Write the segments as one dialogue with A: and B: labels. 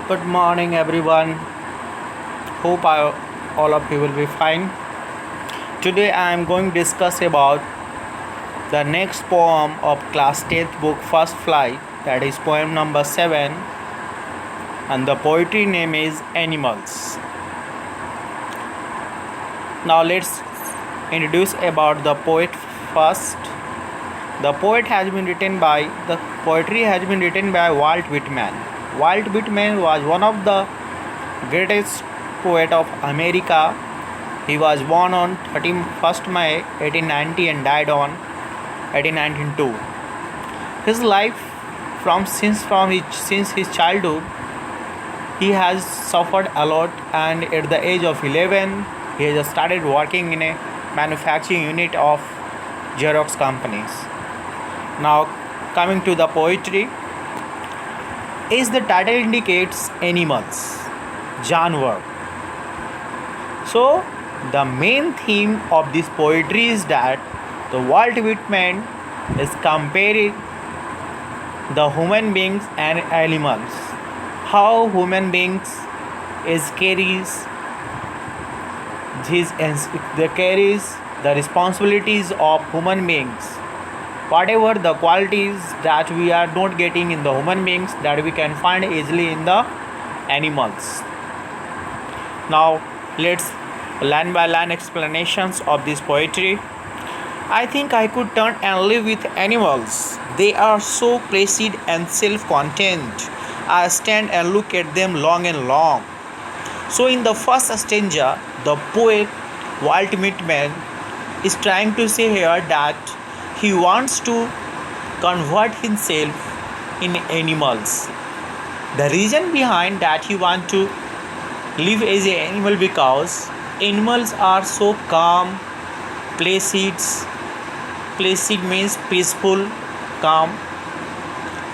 A: Good morning, everyone. All of you will be fine. Today, I am going to discuss about the next poem of class 10th book First Flight, that is poem number 7, and the poetry name is Animals. Now, let's introduce about the poet first. The poetry has been written by Walt Whitman. Walt Whitman was one of the greatest poet of America. He was born on 31st May 1890 and died on 1892. His life since his childhood, he has suffered a lot, and at the age of 11 he has started working in a manufacturing unit of Xerox companies. Now, coming to the poetry, as the title indicates, animals, जानवर. So the main theme of this poetry is that the Walt Whitman is comparing the human beings and animals. How human beings carries the responsibilities of human beings. Whatever the qualities that we are not getting in the human beings, that we can find easily in the animals. Now, let's line by line explanations of this poetry. I think I could turn and live with animals. They are so placid and self-content. I stand and look at them long and long. So in the first stanza, the poet Walt Whitman is trying to say here that he wants to convert himself in animals. The reason behind that he wants to live as an animal because animals are so calm, placid. Placid means peaceful, calm.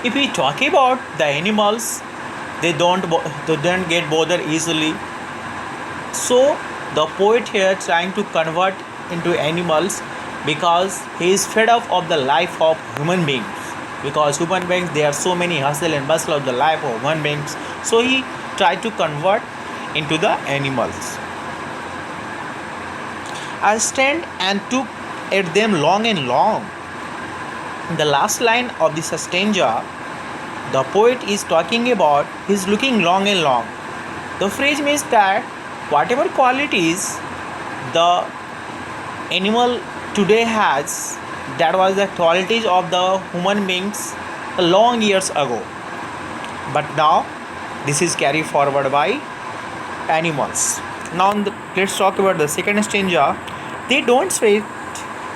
A: If we talk about the animals, they don't get bothered easily. So the poet here trying to convert into animals because he is fed up of the life of human beings. Because human beings, there are so many hustle and bustle of the life of human beings. So he tried to convert into the animals. I stand and took at them long and long. In the last line of this stanza, the poet is talking about he's looking long and long. The phrase means that whatever qualities the animal today has, that was the qualities of the human beings long years ago. But now this is carried forward by animals. Now let's talk about the second stanza. They don't sweat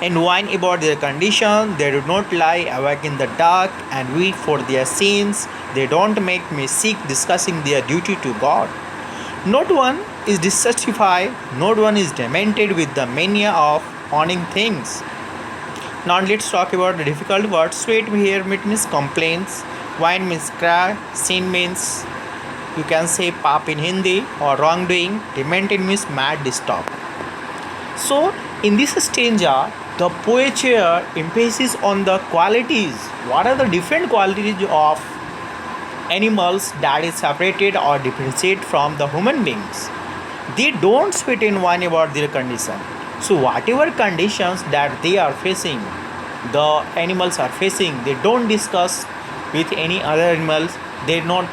A: and whine about their condition. They do not lie awake in the dark and weep for their sins. They don't make me sick discussing their duty to God. Not one is dissatisfied, not one is demented with the mania of owning things. Now let's talk about the difficult word. Sweat here means complaints, whine means cry, sin means you can say pap in Hindi or wrongdoing, demented means mad, disturbed. So in this stanza, the poet here emphasizes on the qualities. What are the different qualities of animals that is separated or differentiated from the human beings? They don't sweat and whine about their condition. So whatever conditions that they are facing, the animals are facing, they don't discuss with any other animals. They don't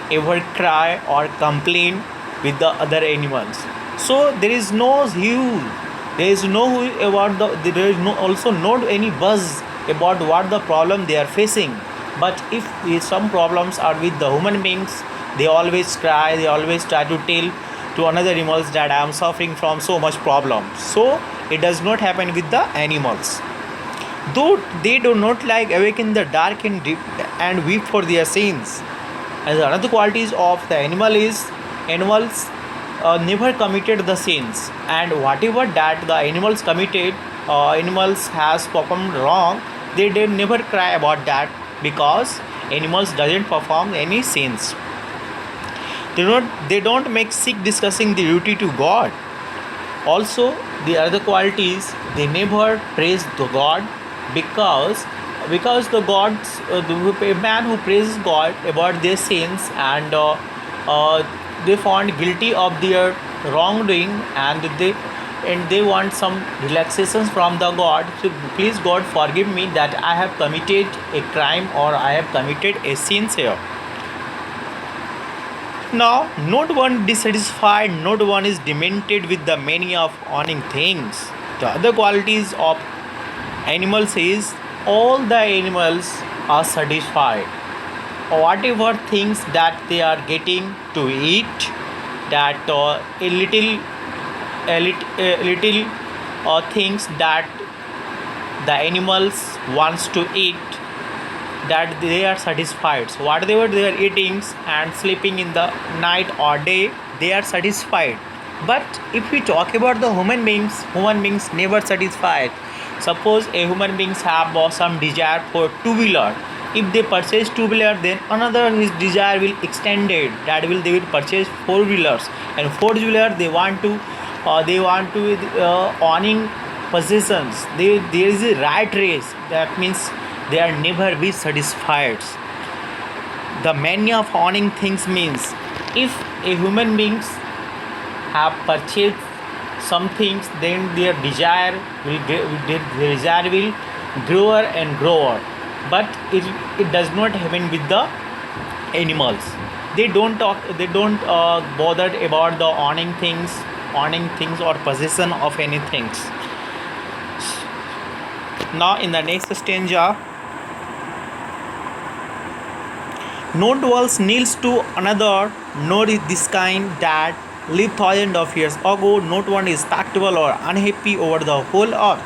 A: ever cry or complain with the other animals. So there is no hue. There is also not any buzz about what the problem they are facing. But if some problems are with the human beings, they always cry, they always try to tell to another animals that I am suffering from so much problems. So it does not happen with the animals. Though they do not like awake in the dark and weep for their sins. And another qualities of the animals never committed the sins, and whatever that the animals committed, animals has performed wrong, they did never cry about that because animals doesn't perform any sins. They don't make sick discussing the duty to God. Also, the other qualities, they never praise the God because the gods a man who praises God about their sins and uh, they found guilty of their wrongdoing, and they want some relaxations from the God. So please God forgive me that I have committed a crime or I have committed a sin here. Now, not one dissatisfied, not one is demented with the mania of owning things. The other qualities of animals is all the animals are satisfied. Whatever things that they are getting to eat, that a little things that the animals wants to eat, that they are satisfied. So whatever they are eating and sleeping in the night or day, they are satisfied. But if we talk about the human beings never satisfied. Suppose a human beings have some desire for two-wheeler. If they purchase two-wheeler, then another his desire will extended. That will they will purchase four-wheelers, and four-wheeler they want to owning possessions. There is a rat race. That means they are never be satisfied. The mania of owning things means if a human beings have purchased some things, then their desire will grower and grower. But it does not happen with the animals. They don't bothered about the owning things or possession of anything. Now in the next stanza, not once kneels to another, nor is this kind that lived thousands of years ago. Not one is spectacle or unhappy over the whole earth.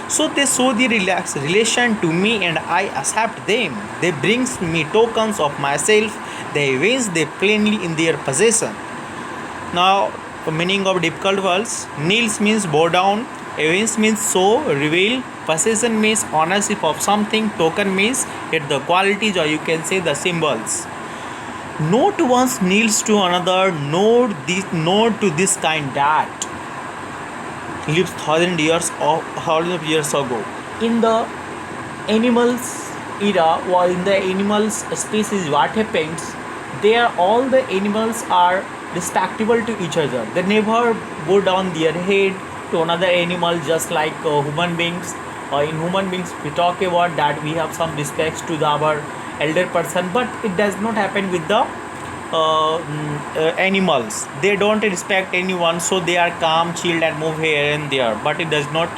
A: So they show the relaxed relation to me, and I accept them. They brings me tokens of myself. They evince they plainly in their possession. Now, meaning of difficult words. Kneels means bow down. Evince means show, reveal. Possession means ownership of something. Token means it the qualities, or you can say the symbols. Not once kneels to another, nor to this kind that lives thousands of years ago. In the animals era or in the animals species, what happens? There all the animals are respectable to each other. They never go down their head to another animal, just like human beings. In human beings, we talk about that we have some respects to our elder person, but it does not happen with the animals. They don't respect anyone, so they are calm, chilled, and move here and there. But it does not.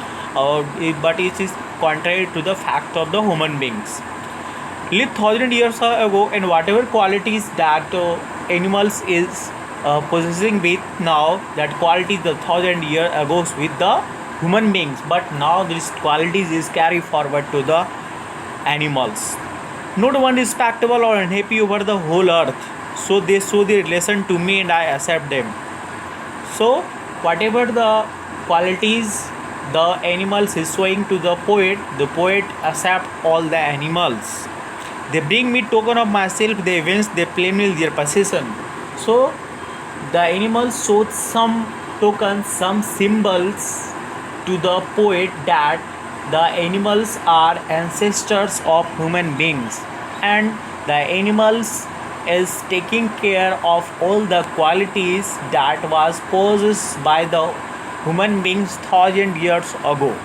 A: But it is contrary to the fact of the human beings. Lived thousand years ago, and whatever qualities that animals is possessing with now, that qualities the thousand years ago with the human beings, but now these qualities is carried forward to the animals. Not one is respectable or unhappy over the whole earth. So they show their relation to me, and I accept them. So whatever the qualities the animals is showing to the poet accept all the animals. They bring me token of myself, they evince, they plainly their possession. So the animals showed some tokens, some symbols to the poet that the animals are ancestors of human beings, and the animals is taking care of all the qualities that was possessed by the human beings thousand years ago.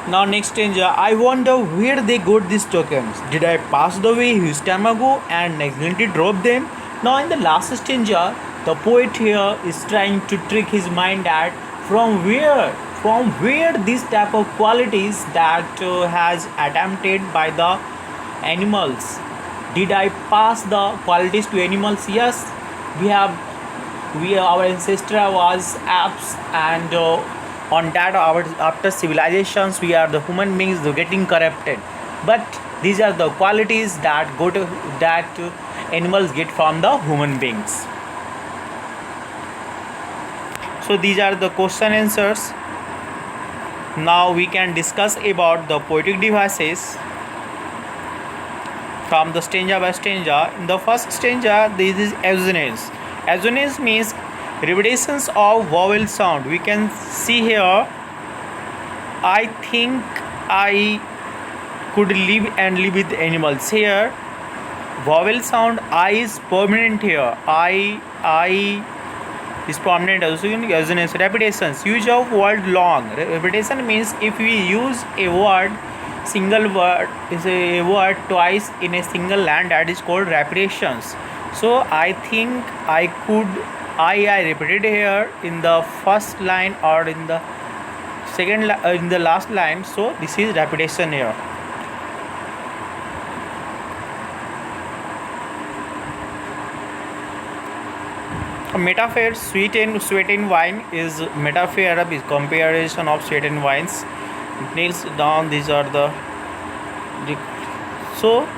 A: Now next stanza, I wonder where they got these tokens. Did I pass the way huge time ago and accidentally drop them? Now in the last stanza, the poet here is trying to trick his mind that from where these type of qualities that has attempted by the animals. Did I pass the qualities to animals? Yes, we have. We our ancestor was apes, and on that our after civilizations we are the human beings getting corrupted. But these are the qualities that animals get from the human beings. So these are the question answers. Now we can discuss about the poetic devices from the stanza by stanza. In the first stanza, this is assonance. Assonance means repetitions of vowel sound. We can see here, I think I could live with animals. Here Vowel sound I is permanent here. I is permanent also as an repetitions. Use of word long. Repetition means if we use a word, single word is a word twice in a single line, that is called repetitions. So I think I repeated here in the first line or in the in the last line. So this is repetition here. A metaphor, sweet and wine is metaphor is comparison of sweet and wines. Nails down. These are the so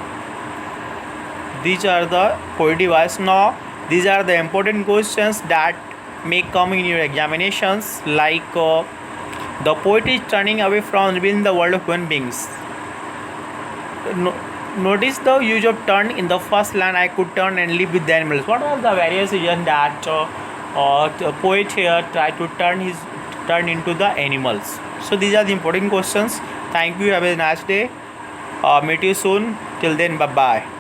A: these are the poetry wise. Now these are the important questions that may come in your examinations, like the poet is turning away from living the world of human beings. Notice the use of turn in the first line. I could turn and live with the animals. What are the various reasons that the poet here tried to turn into the animals? So these are the important questions. Thank you. Have a nice day. Meet you soon. Till then, bye bye.